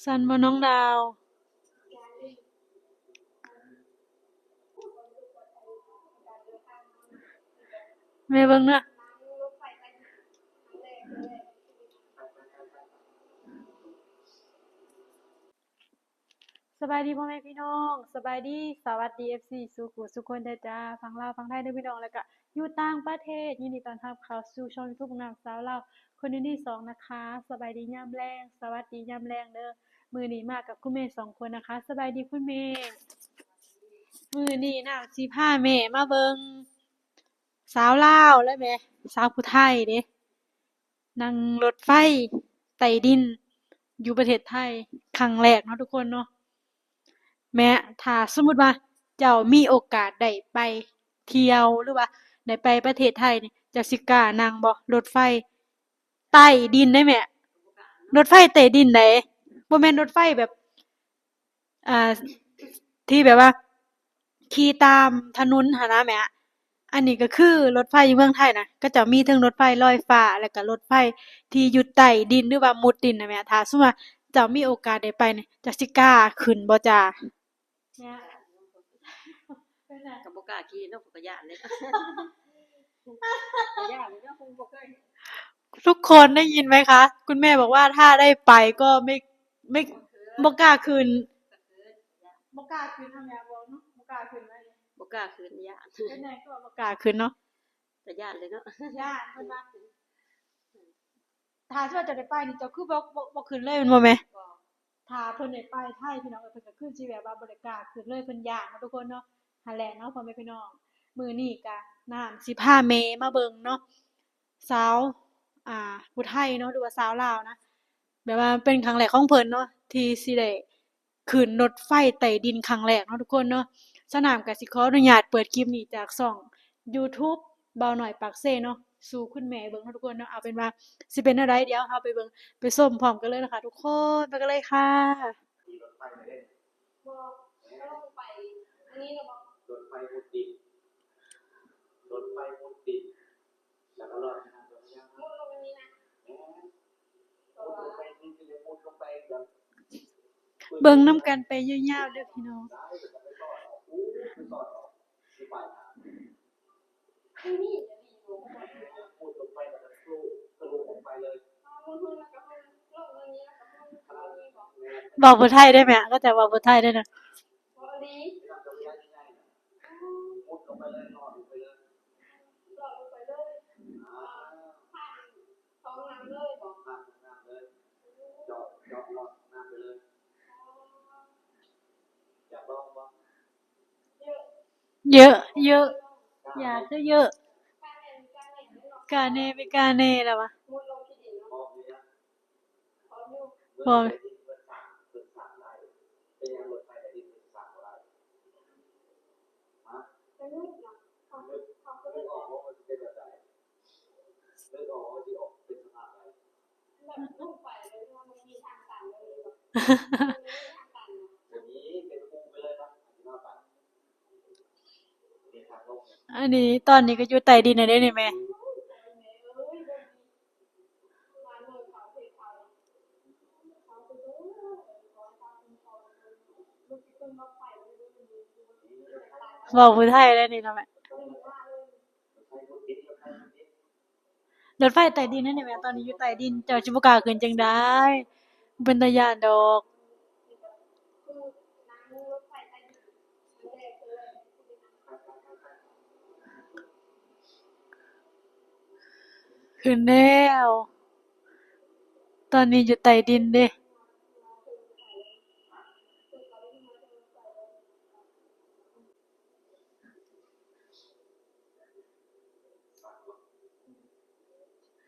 สันบ่น้องดาวแม่เบิ่งนะสบายดีพ่อแม่พี่น้องสบายดีสวัสดี FC สุขุสุขคนเด้อจ้าฟังลาวฟังไทยเด้อพี่น้องแล้วก็อยู่ต่างประเทศยินดีต้อนรับเข้าสู่ช่อง YouTube ของนางสาวลาวคนที่สองนะคะสบายดียามแลงสวัสดียามแลงเด้อมื้อนี้มากับคุณแม่สองคนนะคะสบายดีคุณแม่มื้อนี้นางสิพาแม่มาเบิ่งสาวลาวและแม่สาวผู้ไทยเด้ นั่งรถไฟใต้ดินอยู่ประเทศไทยครั้งแรกเนาะทุกคนเนาะแม้ถ้าสมมุติว่าเจ้ามีโอกาสได้ไปเที่ยวหรือว่าได้ไปประเทศไทยนี่เจ้าสิกล้านั่งบ่รถไฟใต้ดินได้แม่รถไฟใต้ดินใดบ่แม่นรถไฟแบบอ่าที่แบบว่าขี่ตามถนนหั้นนะแหมอันนี้ก็คือรถไฟอยู่เมืองไทยนะก็จะมีเทิงรถไฟลอยฟ้าแล้วก็รถไฟที่อยู่ใต้ดินหรือว่ามุดดินน่ะแหมถ้าสมมุติว่าเจ้ามีโอกาสได้ไปนี่เจ้าสิกล้าขึ้นบ่จ้าเนี่ยเป็นไงก็บ่กล้าขี่เนาะข้อยก็ย้านเลยก็ย้านเลยเนาะคงบ่เคยทุกคนได้ยินไหมคะคุณแม่บอกว่าถ้าได้ไปก็ไม่บ่กล้าขึ้นบ่กล้าขึ้นทำไงบ่เนาะบ่กล้าขึ้นไว้บ่กล้าขึ้นย้านเป็นไงก็บ่กล้าขึ้นเนาะก็ย้านเลยเนาะย้านเพิ่นว่าถ้าว่าจะได้ไปนี่เจ้าคือบ่ขึ้นเลยแม่นบ่แม่ถ้าเพิ่นได้ไปไทยพี่น้องเพิ่นก็คือสิแบบว่าบ่ได้กล้าขึ้นเลยเพิ่นย้านเนาะทุกคนเนาะหั่นแหละเนาะพ่อแม่พี่น้องมื้อนี้ก็น้าสิพาแม่มาเบิ่งเนาะสาวผู้ไทยเนาะหรือว่าสาวลาวนะแบบว่าเป็นครั้งแรกของเพิ่นเนาะที่สิได้ขึ้นรถไฟใต้ดินครั้งแรกเนาะทุกคนเนาะสนามก็สิขออนุญาตเปิดคลิปนี้จากช่อง YouTube บ่าวน้อยปากเซ่เนาะสู่คุณแม่เบิ่งเนาะทุกคนเนาะเอาเป็นว่าสิเป็นแนวใดเดี๋ยวเราไปเบิ่งไปชมพร้อมกันเลยนะคะทุกคนไปกันเลยค่ะบ่ก็ลงไปอันนี้เราบ่รถไฟมุดดินรถไฟมุดดินแล้วก็รอดทางตรงนี้มุดลงอันนี้นะมุดลงไปนี่คือมุดลงไปแบบเบิ่งนำกันไปยาวๆเด้อพี่น้องซ้ายแล้วก็ไปต่อออกไปต่อออกที่ปลายทางคือนี่จะมีอยู่มุดลงไปแล้วก็ทะลุออกไปเลยมุดแล้วก็ลงอันนี้แล้วก็มุดอันนี้บ่เว้าผู้ไทยได้ไหมก็จะเว้าผู้ไทยได้นะบ่ดีทำตรงนี้ง่ายๆนะมุดลงไปเลยนอนลงไปเลยลงไปเลยผ่านท้องน้ำเลยบ่ผ่านน้ำเลยเจาะลอดน้ำไปเลยอยากลองบ้างเยอะเยอะอยากก็เยอะกาแน่ไม่กาแน่แล้ววะมุดลงที่ดินพร้อเนาะมเลยนะพร้อมอยู่พอเป็นสามลายเป็นยังรถไฟแต่ดินเป็นสามลายฮะเป็นมุดเนาะเขานึกนึกออกว่ามันจะเป็นแบบไหนนึกออกว่าจะออกเป็นสภาพอะไรแบบลงไปเลยว่ามันมีทางตันเลยบ่ทางตันอย่างนี้เป็นคู่ไปเลยนะอธิบายไปมีทางลงอันนี้ตอนนี้ก็อยู่ใต้ดินน่ะเด้นี่แม่เว้าผู้ไทยได้นี่เนาะแม่รถไฟใต้ดินนั่นนี่แม่ตอนนี้อยู่ใต้ดินเจ้าสิบ่กล้าขึ้นจั่งใดเป็นตาย้านดอกขึ้นแล้วตอนนี้อยู่ใต้ดินเด้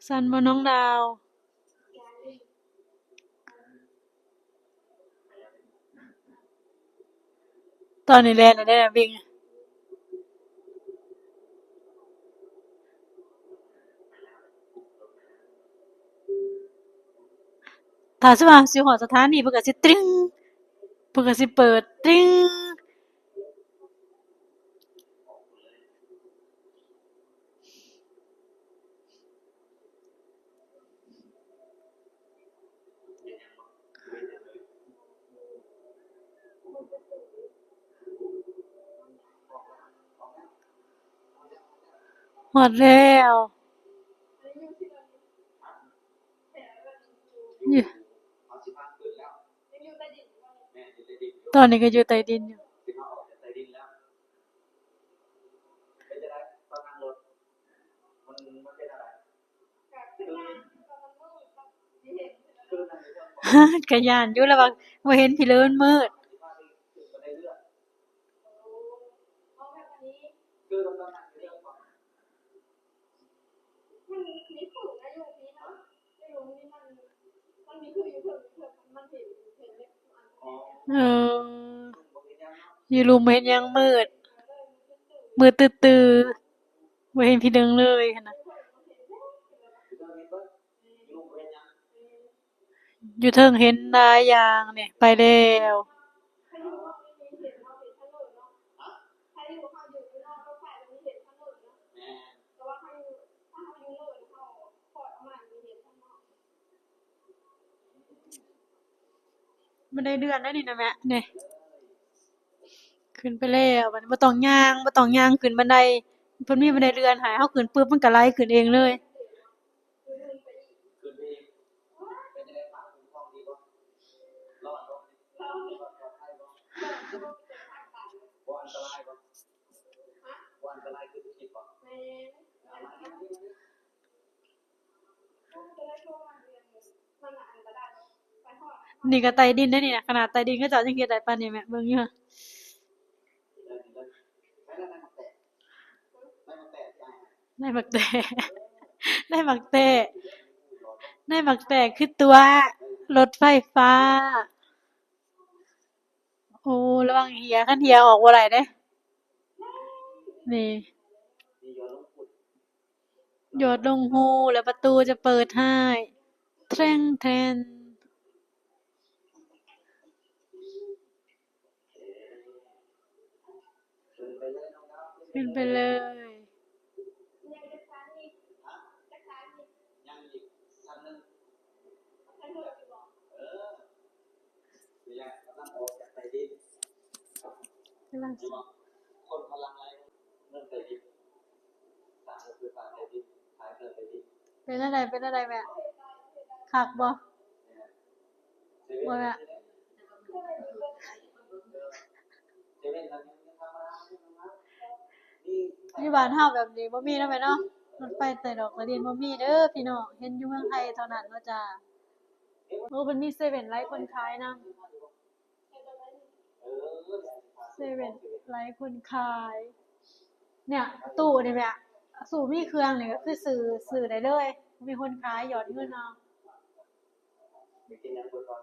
สั่นบ่น้องดาวตอนนี้แล่นน่ะได้น่ะวิ่งถ้าสมมุติว่าสิฮอดสถานีเพิ่นก็สิตรึงเพิ่นก็สิเปิดตรึง ฮอดแล้ว อันนี้อยู่ที่เราแถวแบบ อยู่ เอาสิบห้าขึ้นแล้ว ยังอยู่ใต้ดินอยู่ว่า แม่อยู่ใต้ดินอยู่ ตอนนี้ก็อยู่ใต้ดินอยู่ สิบห้าออกจากใต้ดินแล้วเป็นจะได้ตอนนั่งรถมันเป็นอะไร กับขึ้นมาตอนมันมืดครับที่เห็น คือนั่งอยู่เรื่องของ ก็ย้านอยู่แล้วว่าบ่เห็นพี่เลยมันมืด สิบห้าที่ขึ้นมาได้เรื่อย เอาแบบนี้ คือตอนนั่งอยู่เรื่องของ มันมีฝุ่นนะอยู่นี้นะไม่รู้นี่มันมีคืออยู่เถอะมันเห็นเล็กอัน อ๋อ เออ บางทียังเนาะ อยู่รูมเห็นยังมืด มืดตื้อๆบ่เห็นพี่เลิงเลยหั้นน่ะ คือตอนนี้ก็อยู่เป็นยัง อยู่เทิงเห็นหลายอย่างนี่ไปแล้ว ใครอยู่ว่าไม่มีเห็นเราเห็นถนนเนาะใครอยู่เขาอยู่ที่นอกเขาฝ่ายเราไม่เห็นถนนเนาะ แม่ แต่ว่าถ้าอยู่เลยเขาปอดมามีเห็นถนน มันได้เดือนแล้วนี่นะแม่นี่ขึ้นไปแล้วบัดนี้บ่ต้องย่างบ่ต้องย่างขึ้นบันไดเพิ่นมีบันไดเลื่อนให้เฮาขึ้นปึ๊บมันก็ไหลขึ้นเองเลย คือมีเป็นจะได้ฝากคุ้มครองดีป่ะรอดป่ะปลอดภัยป่ะบ่อันตรายป่ะบ่อันตรายคือคิดป่ะ แม่จะได้ช่วงวันเรียนมันอันตรายไปหอด นี่ก็ใต้ดินได้นี่นะขนาดใต้ดินเขาเจ้ายังเฮ็ดได้ปานนี้แม่เบิ่งอยู่ ไม่มาแตะที่ไอ้ ได้บักแต้ได้บักแต้คือตัวรถไฟฟ้า โอ้ระวังเหียคันเหียออกบ่ได้เด้นี่ มีย้อนลงขุด โยดลงหูแล้วประตูจะเปิดให้แทรงแทน ขึ้นไปเลยน้องดาวขึ้นไปเลย ยังจะค้างอีกจะค้างอีก ยังอีกชั้นนึง ฉันเหนื่อยอยู่บอก เดี๋ยวกำลังออกจากใต้ดิน กำลัง อยู่บอกคนพลังอะไรเรื่องใต้ดินสามก็คือสามใต้ดินท้ายเรื่องใต้ดิน เป็นอะไรแม่คักบ่บ่แม่ เซเว่นทางนี้ธรรมดานี่ อยู่บ้านเฮาแบบนี้บ่มีเนาะแม่เนาะรถไฟใต้ดอกกระเดียนบ่มีเด้อพี่น้องเห็นอยู่เมืองไทยเท่านั้นเนาะจ้าโอ้เพิ่นมีเซเว่นไลฟ์คนขายนำเซเว่นไลฟ์คนขาย เนี่ยตู้นี่แม่สู่มีเครื่องนี่ก็คือซื้อได้เลย มีคนขายหยอดเงินเอา ไปกินยังคนก่อน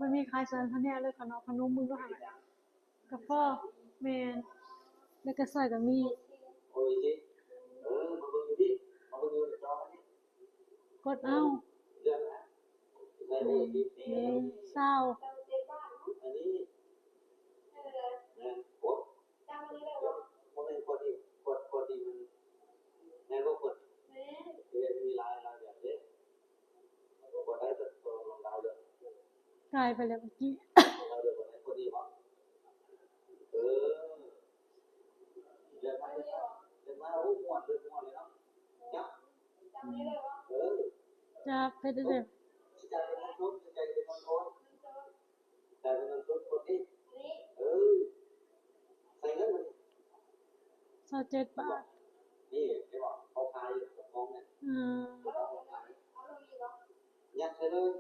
มันมีขายส่วนพันแน่เลยขนมมึงก็หากาแฟแม่นแล้วก็ซอยก็มี โอ้ยสิมาเบิ่งอยู่ดิมาเบิ่งอยู่จอนี่ กดเอา เรื่องนะใส่เลยดิ นี่เศร้า อันนี้นะกด จำมันเลย เดี๋ยวมันเป็นกดอีกกดอีกมันแม่ก็กด แม่ มีลายแบบนี้กดได้ตัวลงดาวเลย กลายไปแล้วเมื่อกี้ ดาวเลยกดได้กดดีป่ะเออเดินมาโอ้หมดเลยเนาะยับ จำนี้เลยว่า จะเพชรเด้อ ใจเป็นน้ำซุปใจเป็นน้ำซุปใจเป็นน้ำซุปกดดิ นี่ ใส่เงินมัน 27 บาท นี่ไอ้บอกเขาขายกับของเนี่ย เอาลงอีกเหรอ ยัดใส่เลย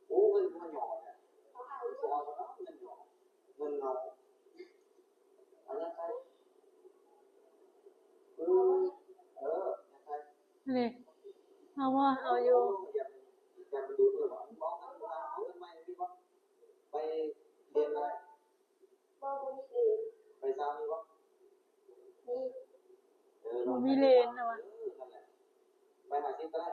โอ้มันหย่อเนี่ยมันสอนมันเงินหย่อเงินเงาอันนี้ใส่ยัดใส่ นี่เอาว่าเอาอยู่ อย่าไปดูเลยว่าบอกกันว่าเอาเงินมาพี่บอกไปเรียนอะไร บอกว่ามีเอง ไปซ้ำนี่บอก นี่ บ่มีเลนแล้วว่ะ ไปหาซิก็ได้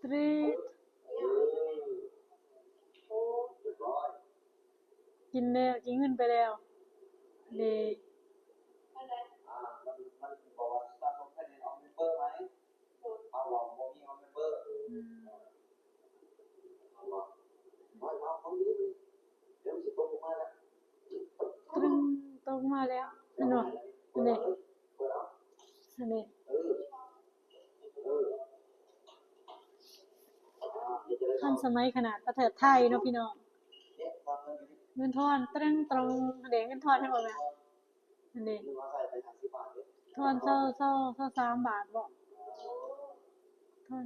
ตรีท โอ้ เรียบร้อย กินแล้วกินเงินไปแล้วเด้ อะไร มันบอกว่าสตาร์ทแค่นี้เอาเมมเบอร์ไหมเอาบอกบ่มีเอาเมมเบอร์เอาบอกเอาดีเดี๋ยวสิตกลงมาแล้ว มาแล้วอันนู้นอันนี้อันนี้ทันสมัยขนาดประเทศไทยเนาะพี่น้องเงินทอนตรงตรงเด็กเงินทอนให้บ่แม่อันนี้ทอน3 บาทบ่ทอน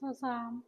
23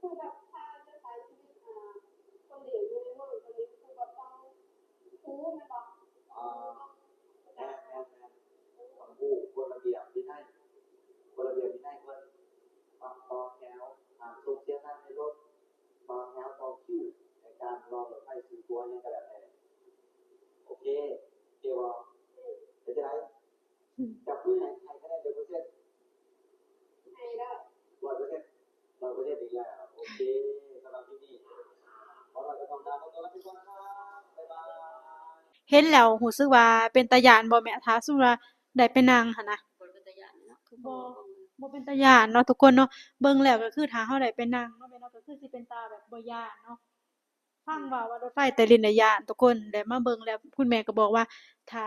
คือแบบถ้าจะใช้ชีวิตคนเดียวอยู่ในเมืองคนนี้คือแบบต้องรู้ไหมบอกคนระเบียบวินัยคนต่อแถวส่งเสียงดังในรถต่อแถวต่อคิวในการรอรถไฟซื้อตั๋วยังกระแบบโอเคเดี๋ยวจะได้จับมือให้ใครก็ได้100%ให้ได้ 100%อีกแล้วโอเคสำหรับที่นี่ขอเราจะต้องการตัวรับผิดชอบนะครับบ๊ายบายเห็นแล้วรู้สึกว่าเป็นตาย้านบ่แม่ถ้าสมมุติว่าได้ไปนั่งหันนะบ่เป็นตาย้านเนาะทุกคนเนาะเบิ่งแล้วก็คือถ้าเราได้ไปนั่งเนาะแม่เนาะก็คือสิเป็นตาแบบบ่ย้านเนาะฟังว่ารถไฟใต้ดินน่ะย้านทุกคนได้มาเบิ่งแล้วคุณแม่ก็บอกว่าถ้า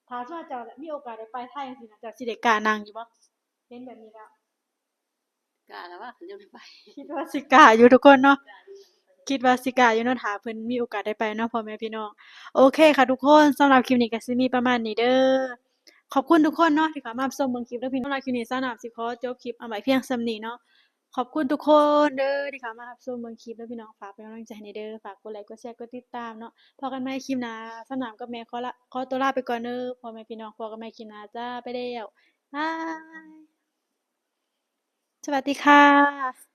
สมมุติว่าเจ้ามีโอกาสได้ไปไทยจังซี่น่ะเจ้าสิได้กล้านั่งอยู่บ่เห็นแบบนี้แล้วกล้าแล้วว่าเขาจะไม่ไปคิดว่าสิกล้าอยู่ทุกคนเนาะคิดว่าสิกล้าอยู่เนาะถ้าเพิ่นมีโอกาสได้ไปเนาะพ่อแม่พี่น้องโอเคค่ะทุกคนสำหรับคลิปนี้ก็สิมีประมาณนี้เด้อขอบคุณทุกคนเนาะที่เข้ามารับชมเบิ่งคลิปเด้อพี่น้องสำหรับคลิปนี้สาวน้ำสิขอจบคลิปเอาไว้เพียงส่ำนี้เนาะขอบคุณทุกคนเด้อที่เข้ามารับชมเบิ่งคลิปเด้อพี่น้องฝากเป็นกำลังใจให้เด้อฝากกดไลค์กดแชร์กดติดตามเนาะพบกันใหม่คลิปหน้าสาวน้ำกับแม่ขอตัวลาไปก่อนเด้อพ่อแม่พี่น้องพบกันใหม่คลิปหน้าจ้าไปแล้วบายสวัสดีค่ะ